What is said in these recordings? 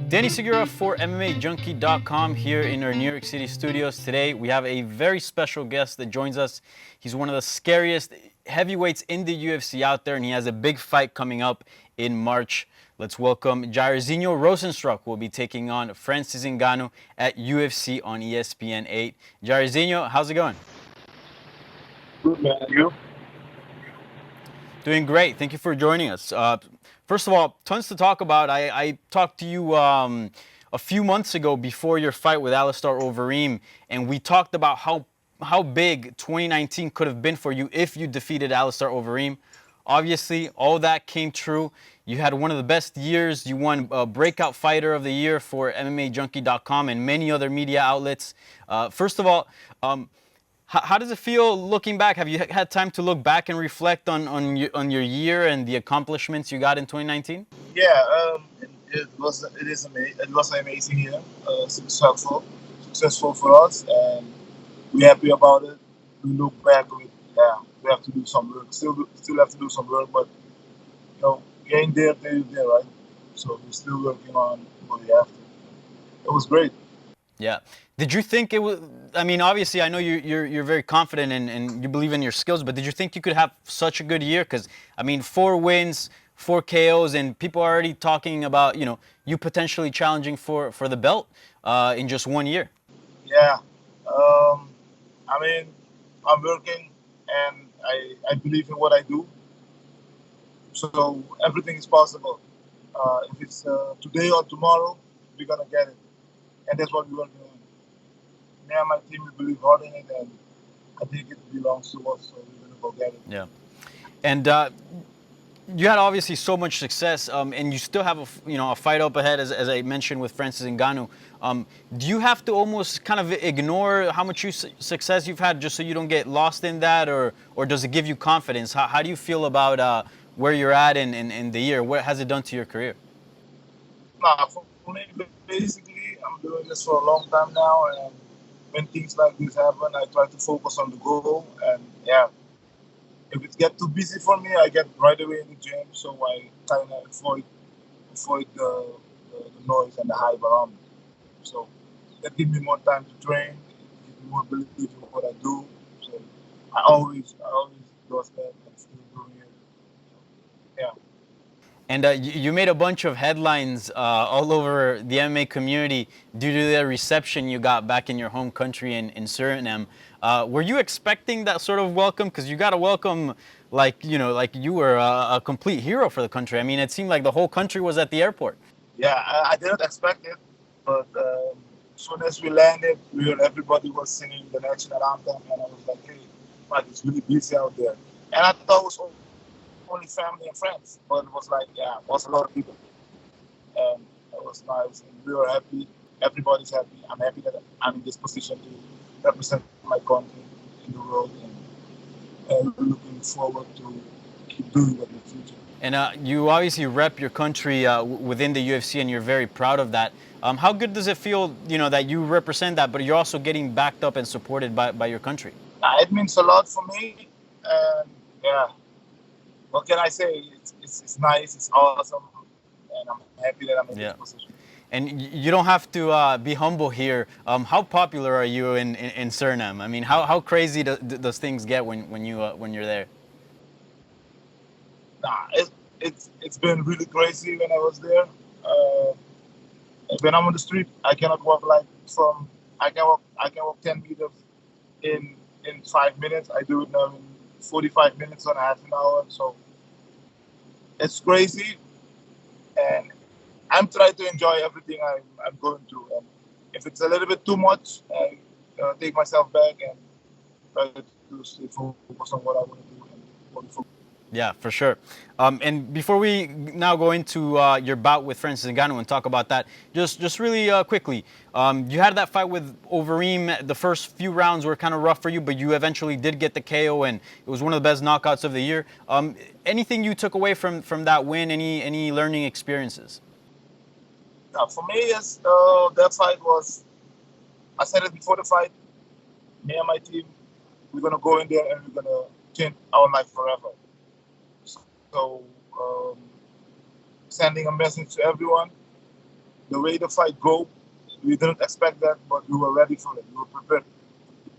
Danny Segura for MMAJunkie.com here in our New York City studios. Today we have a very special guest that joins us. He's one of the scariest heavyweights in the UFC out there, and he has a big fight coming up in March. Let's welcome Jairzinho Rozenstruik, who will be taking on Francis Ngannou at UFC on ESPN 8. Jairzinho, how's it going? Good, man. You? Doing great. Thank you for joining us. First of all, tons to talk about. I talked to you a few months ago before your fight with Overeem, and we talked about how big 2019 could have been for you if you defeated Overeem. Obviously, all that came true. You had one of the best years. You won Breakout Fighter of the Year for MMAJunkie.com and many other media outlets. First of all, how does it feel looking back? Have you had time to look back and reflect on your year and the accomplishments you got in 2019? Yeah, it was an amazing year, successful for us, and we're happy about it. We look back with we have to do some work. Still have to do some work, but we ain't there till you're there, right? So we're still working on what we have to. It was great. Yeah. Did you think it was? I mean, obviously, I know you're very confident and you believe in your skills, but did you think you could have such a good year? Because I mean, 4 wins, 4 KOs, and people are already talking about you potentially challenging for the belt in just 1 year. Yeah. I mean, I'm working, and I believe in what I do. So everything is possible. If it's today or tomorrow, we're gonna get it, and that's what we're working on. Me and my team, we believe hard in it, and I think it belongs to us, so we're gonna go get it. Yeah, and you had obviously so much success, and you still have a fight up ahead, as I mentioned with Francis Ngannou. Do you have to almost kind of ignore how much success you've had just so you don't get lost in that, or does it give you confidence? How do you feel about where you're at in the year? What has it done to your career? Nah, for me, basically, I'm doing this for a long time now, and when things like this happen, I try to focus on the goal. And yeah, if it gets too busy for me, I get right away in the gym, so I kind of avoid the noise and the hype around me. So that gives me more time to train, it gives me more belief in what I do. So I always do that and still doing it. Yeah. And you made a bunch of headlines all over the MMA community due to the reception you got back in your home country in Suriname. Were you expecting that sort of welcome? Because you got a welcome like you were a complete hero for the country. I mean, it seemed like the whole country was at the airport. Yeah, I didn't expect it, but as soon as we landed, everybody was singing the national anthem, and I was like, hey, man, it's really busy out there. And I thought it was only family and friends, but it was like, yeah, it was a lot of people, and it was nice, and we were happy. Everybody's happy. I'm happy that I'm in this position to represent my country in the world, and we're looking forward to keep doing that in the future. And you obviously rep your country within the UFC, and you're very proud of that. How good does it feel, that you represent that, but you're also getting backed up and supported by your country? It means a lot for me, and yeah, what can I say? It's nice, it's awesome, and I'm happy that I'm in this position. And you don't have to be humble here. How popular are you in Suriname? I mean, how crazy those things get when you're there? Nah, it's been really crazy when I was there. When I'm on the street, I cannot walk I can walk 10 meters in 5 minutes. I do it now in 45 minutes or half an hour. So it's crazy, and I'm trying to enjoy everything I'm going through. And if it's a little bit too much, I take myself back and try to stay focused on what I want to do and what to focus. Yeah, for sure. And before we now go into your bout with Francis Ngannou and talk about that, just really quickly, you had that fight with Overeem. The first few rounds were kind of rough for you, but you eventually did get the KO, and it was one of the best knockouts of the year. Anything you took away from that win? Any learning experiences? For me, yes, that fight was. I said it before the fight. Me and my team, we're gonna go in there and we're gonna change our life forever. So, sending a message to everyone: the way the fight go, we didn't expect that, but we were ready for it. We were prepared.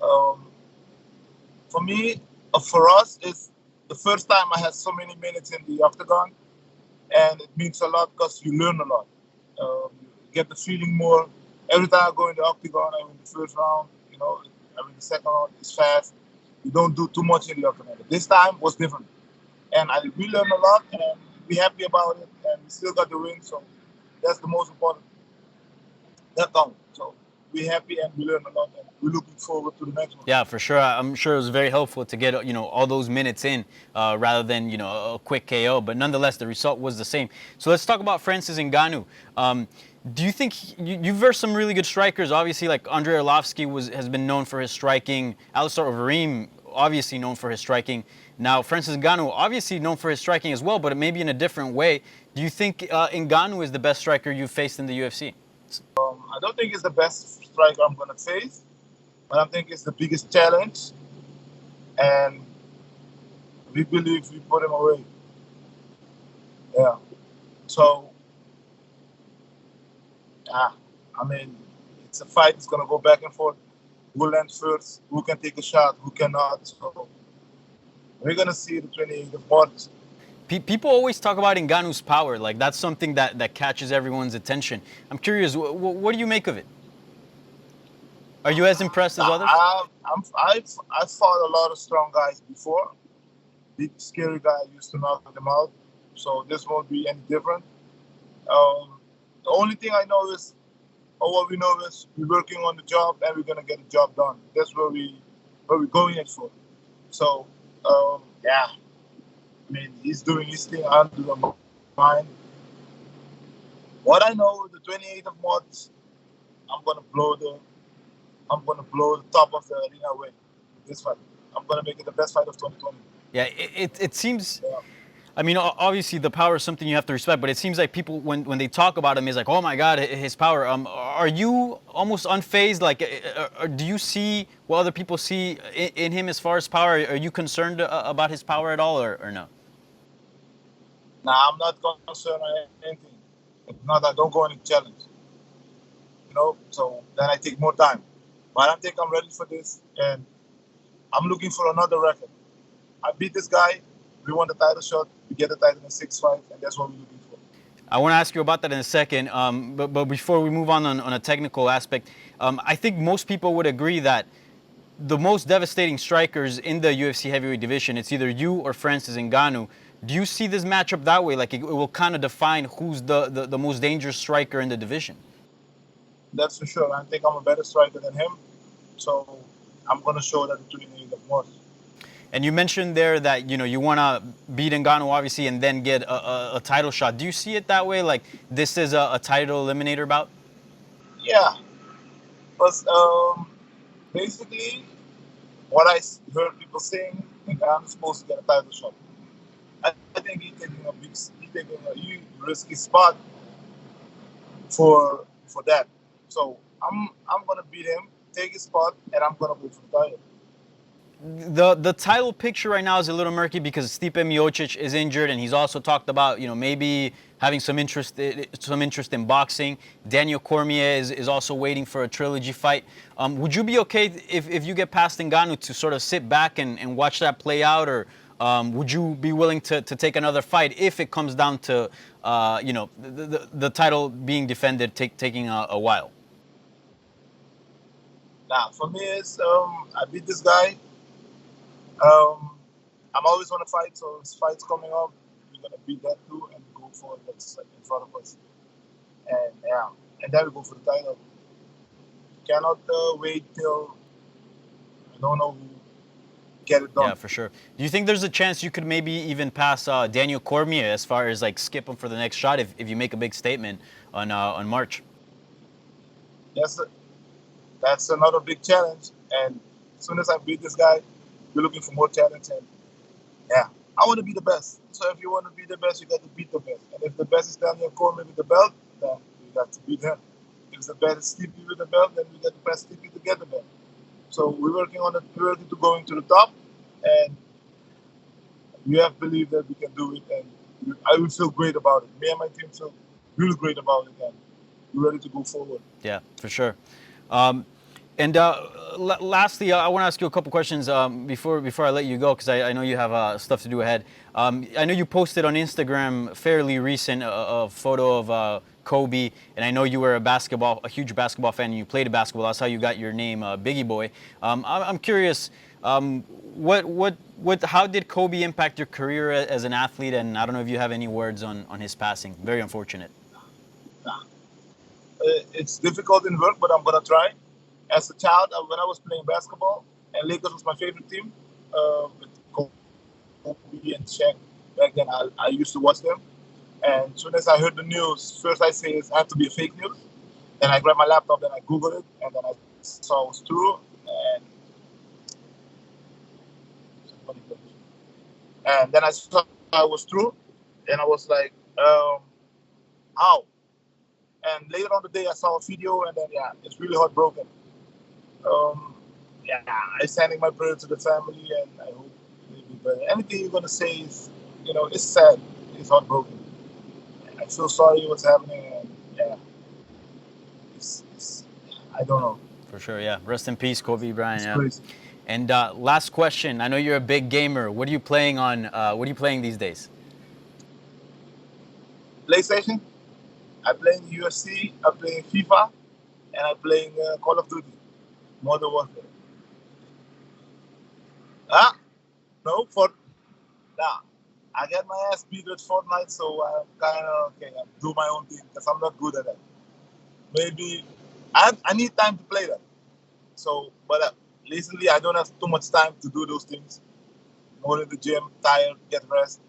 Um, for me, for us, it's the first time I had so many minutes in the octagon, and it means a lot because you learn a lot. You get the feeling more. Every time I go in the octagon, I win the first round. I win the second round. It's fast. You don't do too much in the octagon. This time was different, and we learned a lot, and we're happy about it, and we still got the win. So that's the most important. That counts. So we're happy and we learned a lot, and we're looking forward to the next one. Yeah, for sure. I'm sure it was very helpful to get all those minutes in rather than a quick KO. But nonetheless, the result was the same. So let's talk about Francis Ngannou. Do you think you've versed some really good strikers? Obviously, like Andrei Arlovsky has been known for his striking. Alistair Overeem, obviously known for his striking. Now Francis Ngannou, obviously known for his striking as well, but maybe in a different way. Do you think Ngannou is the best striker you've faced in the UFC? I don't think it's the best striker I'm going to face, but I think it's the biggest challenge, and we believe we put him away. Yeah. So, it's a fight. It's going to go back and forth. Who lands first? Who can take a shot? Who cannot? So, we're going to see the 28th of March. People always talk about Ngannou's power. Like, that's something that catches everyone's attention. I'm curious, what do you make of it? Are you as impressed as others? I've fought a lot of strong guys before. Big, scary guy used to knock them out. So this won't be any different. The only thing I know is, or what we know is, we're working on the job and we're going to get the job done. That's where we're going in for. So, yeah. He's doing his thing under the mind. What I know, the 28th of March, I'm gonna blow the top of the arena away. This fight, I'm gonna make it the best fight of 2020. Yeah, it seems. Yeah. I mean, obviously the power is something you have to respect, but it seems like people, when they talk about him, is like, oh my God, his power. Are you almost unfazed? Like, do you see what other people see in him as far as power? Are you concerned about his power at all, or no? Nah, I'm not concerned on anything. If not, I don't go any challenge. So then I take more time. But I think I'm ready for this, and I'm looking for another record. I beat this guy. We won the title shot. We get the title in 6-5, and that's what we're looking for. I want to ask you about that in a second, but before we move on a technical aspect, I think most people would agree that the most devastating strikers in the UFC heavyweight division, it's either you or Francis Ngannou. Do you see this matchup that way? Like, it will kind of define who's the most dangerous striker in the division? That's for sure. I think I'm a better striker than him, so I'm going to show that the 28th of March. And you mentioned there that you want to beat Ngannou, obviously, and then get a title shot. Do you see it that way? Like, this is a title eliminator bout? Yeah. Because basically, what I heard people saying, Ngannou's supposed to get a title shot. I think he's taking a risky spot for that. So I'm gonna beat him, take his spot, and I'm gonna go for the title. The title picture right now is a little murky because Stipe Miocic is injured, and he's also talked about maybe having some interest in boxing. Daniel Cormier is also waiting for a trilogy fight. Would you be okay if you get past Ngannou to sort of sit back and watch that play out, or would you be willing to take another fight if it comes down to the title being defended taking a while? Now, for me, it's I beat this guy. I'm always on a fight, so this fight's coming up. We're gonna beat that too and go for what's in front of us. And yeah, and then we go for the title. Cannot wait till I don't know who get it done. Yeah, for sure. Do you think there's a chance you could maybe even pass Daniel Cormier as far as like skip him for the next shot if you make a big statement on March? That's another big challenge. And as soon as I beat this guy, we're looking for more challenge. And yeah, I want to be the best. So if you want to be the best, you got to beat the best. And if the best is Daniel Cormier with the belt, then we got to beat him. If the best is Stipe with the belt, then we got to press Stipe to get the belt. So we're working on it. We're working to going to the top, and we have believed that we can do it. And I will feel great about it. Me and my team feel really great about it. And we're ready to go forward. Yeah, for sure. And lastly, I want to ask you a couple questions before I let you go, because I know you have stuff to do ahead. I know you posted on Instagram fairly recent a photo of Kobe, and I know you were a huge basketball fan, and you played basketball. That's how you got your name, Biggie Boy. I'm curious, how did Kobe impact your career as an athlete? And I don't know if you have any words on his passing. Very unfortunate. It's difficult in work, but I'm gonna try. As a child, when I was playing basketball, and Lakers was my favorite team, with Kobe and Shaq. Back then, I used to watch them. And as soon as I heard the news, first I say it had to be a fake news. Then I grabbed my laptop, then I Googled it, and then I saw it was true. And then I saw it was true, and I was like, how? And later on the day, I saw a video, and then it's really heartbroken. I'm sending my prayer to the family, and I hope maybe. But anything you're gonna say is, it's sad, it's heartbroken. And I feel sorry what's happening, and I don't know. For sure, yeah. Rest in peace, Kobe Bryant. It's crazy. And last question. I know you're a big gamer. What are you playing on? What are you playing these days? PlayStation. I play in UFC. I play in FIFA, and I play in Call of Duty, Modern Warfare. No, I get my ass beat at Fortnite, so I'm kind of okay. I do my own thing because I'm not good at that. Maybe I need time to play that. So, but recently I don't have too much time to do those things. More in the gym, tired, get rest.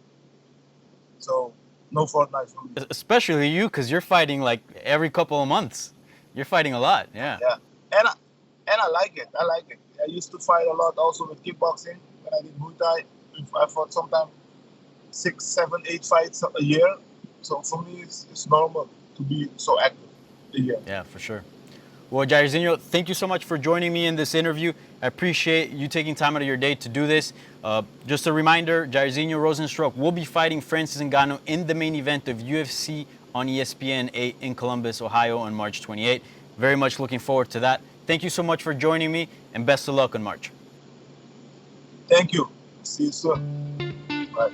So, no Fortnite for me. Especially you, because you're fighting like every couple of months. You're fighting a lot, yeah. Yeah, and I like it. I like it. I used to fight a lot also with kickboxing when I did Muay Thai. I fought sometimes 6, 7, 8 fights a year. So for me, it's normal to be so active a year. Yeah, for sure. Well, Jairzinho, thank you so much for joining me in this interview. I appreciate you taking time out of your day to do this. Just a reminder, Jairzinho Rozenstruik will be fighting Francis Ngannou in the main event of UFC on ESPN 8 in Columbus, Ohio on March 28. Very much looking forward to that. Thank you so much for joining me, and best of luck on March. Thank you. See you soon. Bye.